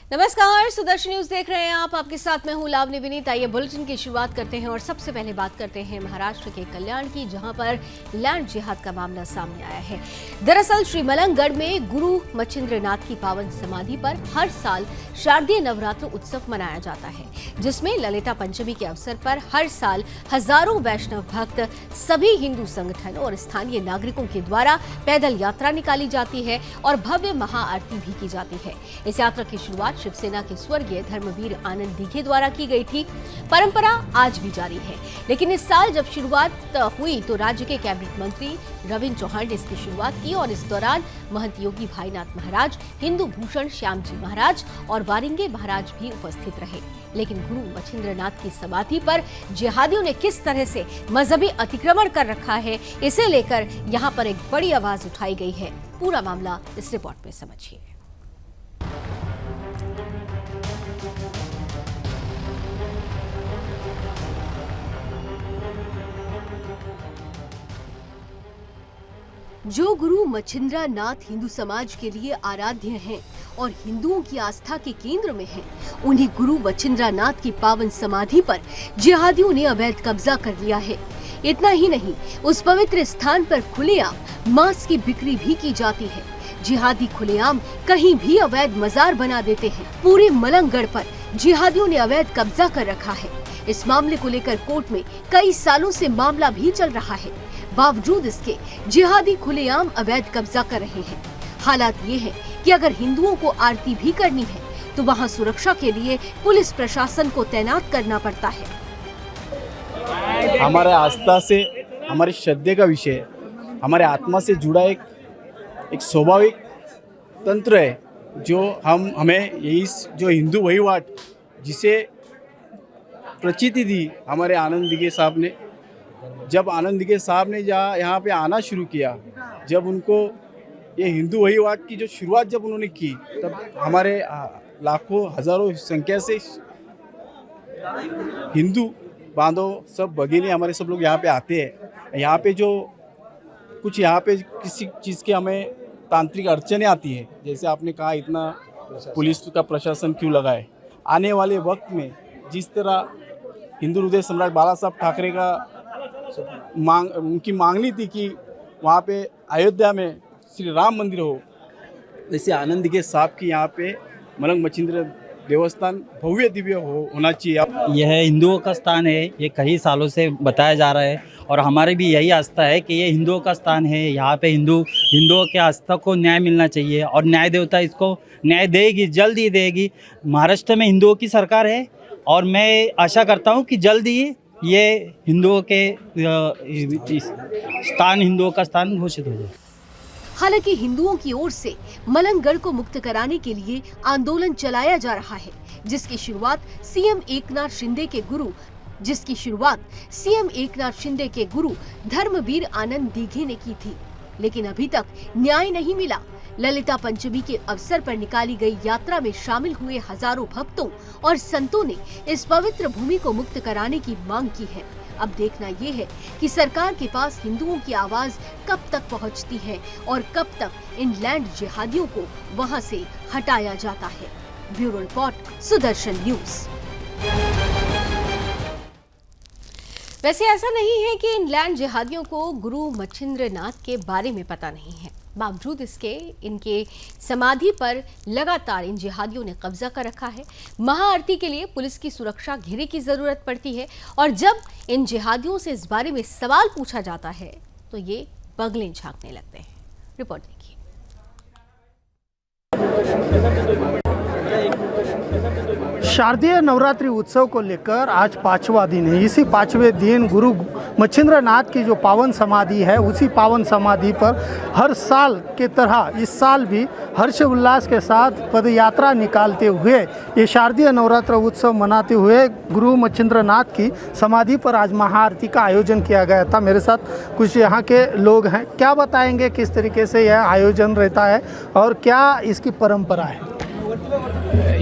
नमस्कार, सुदर्शन न्यूज देख रहे हैं आप। आपके साथ मैं हूं लावनी विनीत। आइए बुलेटिन की शुरुआत करते हैं और सबसे पहले बात करते हैं महाराष्ट्र के कल्याण की, जहां पर लैंड जिहाद का मामला सामने आया है। दरअसल श्री मलंगगढ़ में गुरु मच्छिंद्रनाथ की पावन समाधि पर हर साल शारदीय नवरात्र उत्सव मनाया जाता है, जिसमें ललिता पंचमी के अवसर पर हर साल हजारों वैष्णव भक्त, सभी हिंदू संगठन और स्थानीय नागरिकों के द्वारा पैदल यात्रा निकाली जाती है और भव्य महाआरती भी की जाती है। इस यात्रा की शुरुआत शिवसेना के स्वर्गीय धर्मवीर आनंद दीघे द्वारा की गई थी। परंपरा आज भी जारी है, लेकिन इस साल जब शुरुआत हुई तो राज्य के कैबिनेट मंत्री रविंद्र चौहान ने इसकी शुरुआत की और इस दौरान महंत योगी भाईनाथ महाराज, हिंदू भूषण श्याम जी महाराज और वारिंगे महाराज भी उपस्थित रहे। लेकिन गुरु मच्छिंद्रनाथ की समाधि पर जिहादियों ने किस तरह से मजहबी अतिक्रमण कर रखा है, इसे लेकर यहां पर एक बड़ी आवाज उठाई गई है। पूरा मामला इस रिपोर्ट में समझिए। जो गुरु मच्छिंद्रनाथ हिंदू समाज के लिए आराध्य हैं और हिंदुओं की आस्था के केंद्र में हैं, उन्हीं गुरु मच्छिंद्रनाथ की पावन समाधि पर जिहादियों ने अवैध कब्जा कर लिया है। इतना ही नहीं, उस पवित्र स्थान पर खुलेआम मांस की बिक्री भी की जाती है। जिहादी खुलेआम कहीं भी अवैध मजार बना देते हैं। पूरे मलंगगढ़ पर जिहादियों ने अवैध कब्जा कर रखा है। इस मामले को लेकर कोर्ट में कई सालों से मामला भी चल रहा है। बावजूद इसके जिहादी खुलेआम अवैध कब्जा कर रहे हैं। हालात ये है कि अगर हिंदुओं को आरती भी करनी है तो वहां सुरक्षा के लिए पुलिस प्रशासन को तैनात करना पड़ता है। हमारे आस्था से, हमारे श्रद्धे का विषय, हमारे आत्मा से जुड़ा एक स्वाभाविक तंत्र है जो हमें यही जो हिंदू वहीवाट जिसे प्रचिति दी हमारे आनंद दीघे साहब ने। जब आनंद दीघे साहब ने यहाँ पे आना शुरू किया, जब उनको ये हिंदू वहीवाट की जो शुरुआत जब उन्होंने की, तब हमारे लाखों हजारों संख्या से हिंदू बांधव, सब भगिनी, हमारे सब लोग यहाँ पे आते हैं। यहाँ पे जो कुछ यहाँ पे किसी चीज़ की हमें तांत्रिक अड़चनें आती है, जैसे आपने कहा इतना पुलिस का प्रशासन क्यों लगाए। आने वाले वक्त में जिस तरह हिंदू हृदय सम्राट बाला साहब ठाकरे का उनकी मांगनी थी कि वहाँ पे अयोध्या में श्री राम मंदिर हो, जैसे आनंद दीघे साहब की यहाँ पे मलंग मच्छिंद्र देवस्थान भव्य दिव्य होना चाहिए। यह हिंदुओं का स्थान है, ये कई सालों से बताया जा रहा है और हमारी भी यही आस्था है कि ये हिंदुओं का स्थान है। यहाँ पे हिंदुओं के आस्था को न्याय मिलना चाहिए और न्याय देवता इसको न्याय देगी, जल्द ही देगी। महाराष्ट्र में हिंदुओं की सरकार है और मैं आशा करता हूँ कि जल्द ही ये हिंदुओं के स्थान, हिंदुओं का स्थान घोषित हो जाए। हालांकि हिंदुओं की ओर से मलंगगढ़ को मुक्त कराने के लिए आंदोलन चलाया जा रहा है, जिसकी शुरुआत सीएम एकनाथ शिंदे के गुरु धर्मवीर आनंद दीघे ने की थी। लेकिन अभी तक न्याय नहीं मिला। ललिता पंचमी के अवसर पर निकाली गई यात्रा में शामिल हुए हजारों भक्तों और संतों ने इस पवित्र भूमि को मुक्त कराने की मांग की है। अब देखना ये है कि सरकार के पास हिंदुओं की आवाज कब तक पहुंचती है और कब तक इन लैंड जिहादियों को वहां से हटाया जाता है। Bureau report, Sudarshan news. वैसे ऐसा नहीं है कि इन लैंड जिहादियों को गुरु मच्छिंद्रनाथ के बारे में पता नहीं है। बावजूद इसके इनके समाधि पर लगातार इन जिहादियों ने कब्जा कर रखा है। महाआरती के लिए पुलिस की सुरक्षा घेरे की जरूरत पड़ती है और जब इन जिहादियों से इस बारे में सवाल पूछा जाता है तो ये बगलें झांकने लगते हैं। रिपोर्ट देखिए। शारदीय नवरात्रि उत्सव को लेकर आज 5वां दिन है। इसी 5वें दिन गुरु मच्छिंद्रनाथ की जो पावन समाधि है, उसी पावन समाधि पर हर साल के तरह इस साल भी हर्ष उल्लास के साथ पद यात्रा निकालते हुए ये शारदीय नवरात्र उत्सव मनाते हुए गुरु मच्छिंद्रनाथ की समाधि पर आज महाआरती का आयोजन किया गया था। मेरे साथ कुछ यहाँ के लोग हैं, क्या बताएंगे किस तरीके से यह आयोजन रहता है और क्या इसकी परंपरा है।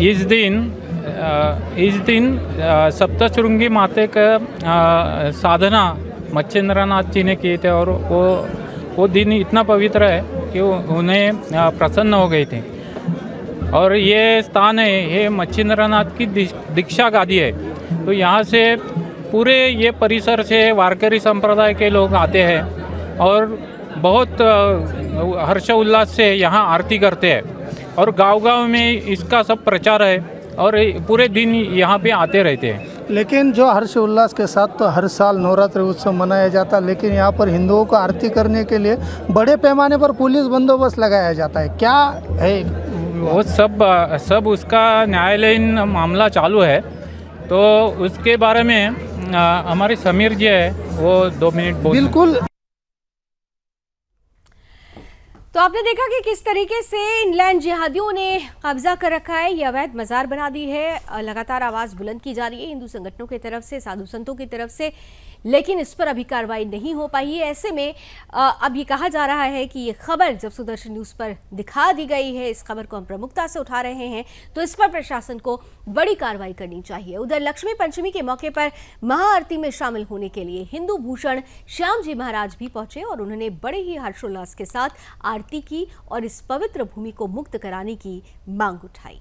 इस दिन सप्तशृंगी माते का साधना मच्छिंद्रनाथ जी ने किए थे और वो दिन इतना पवित्र है कि उन्हें प्रसन्न हो गए थे। और ये स्थान है, ये मच्छिंद्रनाथ की दीक्षा गादी है। तो यहाँ से पूरे ये परिसर से वारकरी संप्रदाय के लोग आते हैं और बहुत हर्ष उल्लास से यहाँ आरती करते हैं और गांव-गांव में इसका सब प्रचार है और पूरे दिन यहाँ पे आते रहते हैं। लेकिन जो हर्ष उल्लास के साथ तो हर साल नवरात्रि उत्सव मनाया जाता है, लेकिन यहाँ पर हिंदुओं को आरती करने के लिए बड़े पैमाने पर पुलिस बंदोबस्त लगाया जाता है, क्या है वो सब उसका न्यायालयीन मामला चालू है। तो उसके बारे में हमारे समीर जी है, वो 2 मिनट बोल। बिल्कुल। तो आपने देखा कि किस तरीके से इनलैंड जिहादियों ने कब्जा कर रखा है, ये अवैध मज़ार बना दी है। लगातार आवाज़ बुलंद की जा रही है हिंदू संगठनों की तरफ से, साधु संतों की तरफ से, लेकिन इस पर अभी कार्रवाई नहीं हो पाई है। ऐसे में अब ये कहा जा रहा है कि ये खबर जब सुदर्शन न्यूज़ पर दिखा दी गई है, इस खबर को हम प्रमुखता से उठा रहे हैं, तो इस पर प्रशासन को बड़ी कार्रवाई करनी चाहिए। उधर लक्ष्मी पंचमी के मौके पर महाआरती में शामिल होने के लिए हिंदू भूषण श्याम जी महाराज भी पहुंचे और उन्होंने बड़े ही हर्षोल्लास के साथ आरती की और इस पवित्र भूमि को मुक्त कराने की मांग उठाई।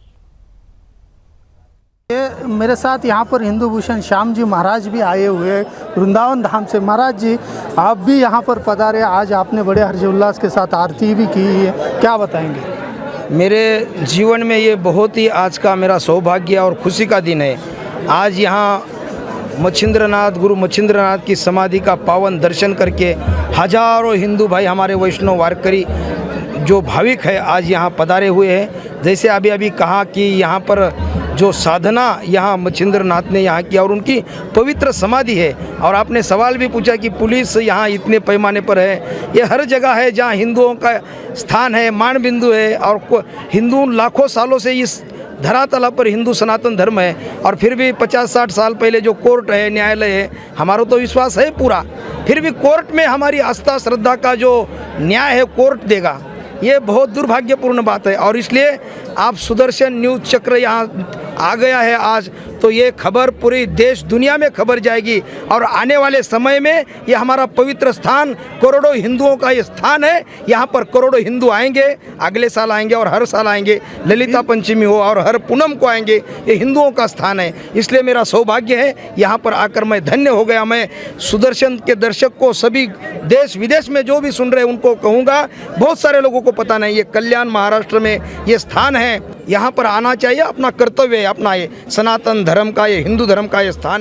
मेरे साथ यहाँ पर हिंदू भूषण श्याम जी महाराज भी आए हुए वृंदावन धाम से। महाराज जी, आप भी यहाँ पर पधारे, आज आपने बड़े हर्षोल्लास के साथ आरती भी की है, क्या बताएंगे? मेरे जीवन में ये बहुत ही आज का मेरा सौभाग्य और खुशी का दिन है। आज यहाँ मच्छिंद्रनाथ, गुरु मच्छिंद्रनाथ की समाधि का पावन दर्शन करके हजारों हिंदू भाई, हमारे वैष्णव वारकरी जो भाविक है, आज यहाँ पधारे हुए हैं। जैसे अभी अभी कहा कि यहाँ पर जो साधना यहाँ मच्छिंद्रनाथ ने यहाँ किया और उनकी पवित्र समाधि है। और आपने सवाल भी पूछा कि पुलिस यहाँ इतने पैमाने पर है। ये हर जगह है जहाँ हिंदुओं का स्थान है, मान बिंदु है। और हिंदू लाखों सालों से इस धरातल पर हिंदू सनातन धर्म है। और फिर भी 50-60 साल पहले जो कोर्ट है, न्यायालय है, हमारा तो विश्वास है पूरा, फिर भी कोर्ट में हमारी आस्था श्रद्धा का जो न्याय है कोर्ट देगा, ये बहुत दुर्भाग्यपूर्ण बात है। और इसलिए आप सुदर्शन न्यूज़ चक्र यहाँ आ गया है आज, तो ये खबर पूरी देश दुनिया में खबर जाएगी। और आने वाले समय में ये हमारा पवित्र स्थान, करोड़ों हिंदुओं का ये स्थान है। यहाँ पर करोड़ों हिंदू आएंगे, अगले साल आएंगे और हर साल आएंगे, ललिता पंचमी हो और हर पूनम को आएंगे। ये हिंदुओं का स्थान है, इसलिए मेरा सौभाग्य है यहाँ पर आकर मैं धन्य हो गया। मैं सुदर्शन के दर्शक को, सभी देश विदेश में जो भी सुन रहे उनको कहूँगा, बहुत सारे लोगों को पता नहीं, ये कल्याण महाराष्ट्र में ये स्थान है, यहाँ पर आना चाहिए। अपना कर्तव्य है, अपना ये सनातन धर्म का, ये हिंदू धर्म का ये स्थान।